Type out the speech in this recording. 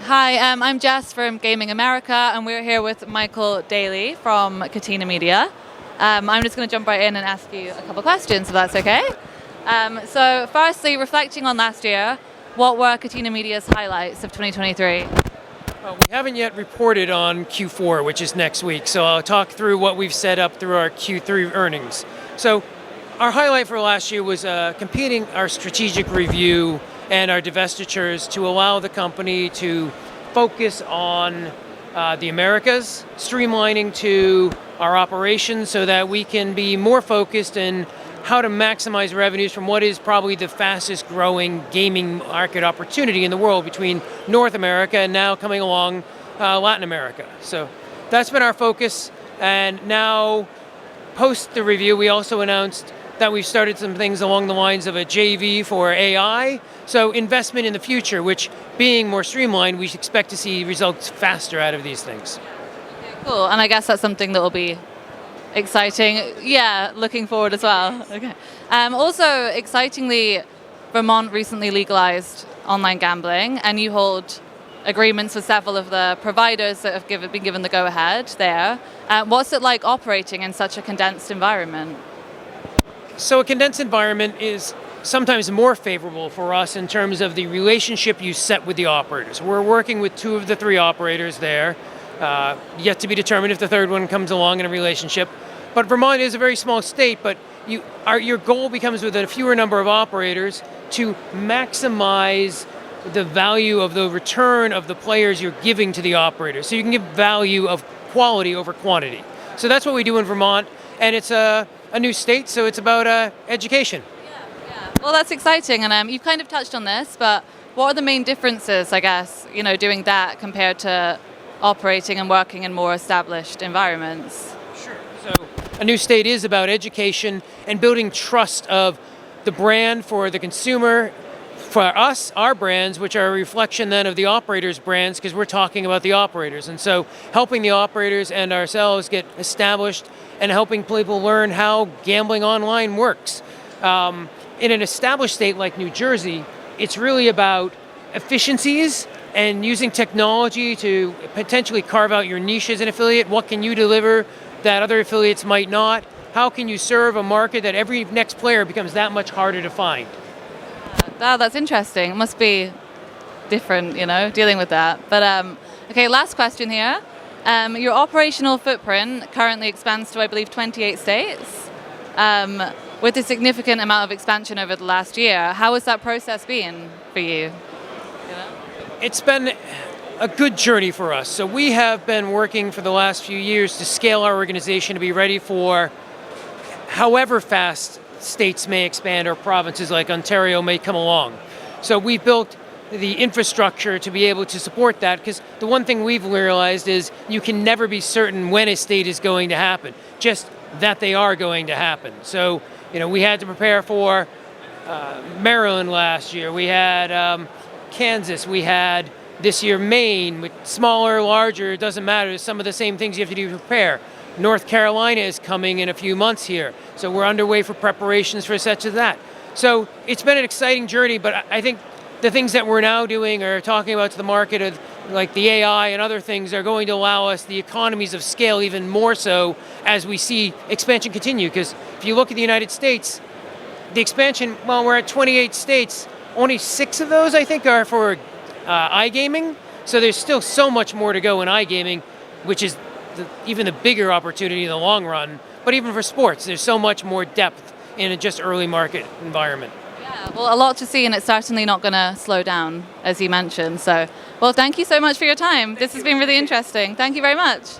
Hi, I'm Jess from Gaming America, and we're here with Michael Daly from Catena Media. I'm just going to jump right in and ask you a couple questions, if that's okay. So firstly, reflecting on last year, what were Catena Media's highlights of 2023? Well, we haven't yet reported on Q4, which is next week, so I'll talk through what we've set up through our Q3 earnings. So our highlight for last year was completing our strategic review and our divestitures to allow the company to focus on the Americas, streamlining to our operations so that we can be more focused in how to maximize revenues from what is probably the fastest growing gaming market opportunity in the world between North America and now coming along Latin America. So that's been our focus. And now, post the review, we also announced that we've started some things along the lines of a JV for AI. So investment in the future, which being more streamlined, we expect to see results faster out of these things. Okay, cool, and I guess that's something that will be exciting. Yeah, looking forward as well. Okay. Also, excitingly, Vermont recently legalized online gambling, and you hold agreements with several of the providers that have been given the go-ahead there. What's it like operating in such a condensed environment? So a condensed environment is sometimes more favorable for us in terms of the relationship you set with the operators. We're working with 2 of the 3 operators there, yet to be determined if the third one comes along in a relationship. But Vermont is a very small state, but your goal becomes with a fewer number of operators to maximize the value of the return of the players you're giving to the operators. So you can give value of quality over quantity. So that's what we do in Vermont, and it's a new state, so it's about education. Yeah. Well, that's exciting, and you've kind of touched on this, but what are the main differences, I guess, doing that compared to operating and working in more established environments? Sure. So a new state is about education and building trust of the brand for the consumer, for us, our brands, which are a reflection then of the operators' brands, because we're talking about the operators. And so helping the operators and ourselves get established and helping people learn how gambling online works. In an established state like New Jersey, it's really about efficiencies and using technology to potentially carve out your niche as an affiliate. What can you deliver that other affiliates might not? How can you serve a market that every next player becomes that much harder to find? Wow, that's interesting. It must be different, dealing with that. But okay, last question here. Your operational footprint currently expands to, I believe, 28 states. With a significant amount of expansion over the last year, how has that process been for you? It's been a good journey for us. So we have been working for the last few years to scale our organization to be ready for however fast states may expand or provinces like Ontario may come along. So we built the infrastructure to be able to support that, because the one thing we've realized is you can never be certain when a state is going to happen, just that they are going to happen. So, we had to prepare for Maryland last year. We had Kansas. We had this year Maine, with smaller, larger, it doesn't matter. There's some of the same things you have to do to prepare. North Carolina is coming in a few months here. So we're underway for preparations for such as that. So it's been an exciting journey, but I think the things that we're now doing or talking about to the market, of like the AI and other things, are going to allow us the economies of scale even more so as we see expansion continue. Because if you look at the United States, the expansion, well, we're at 28 states. Only 6 of those, I think, are for iGaming. So there's still so much more to go in iGaming, which is even the bigger opportunity in the long run. But even for sports, there's so much more depth in a just early market environment. Yeah, well, a lot to see, and it's certainly not going to slow down, as you mentioned. So, well, thank you so much for your time. This has been really interesting. Thank you very much.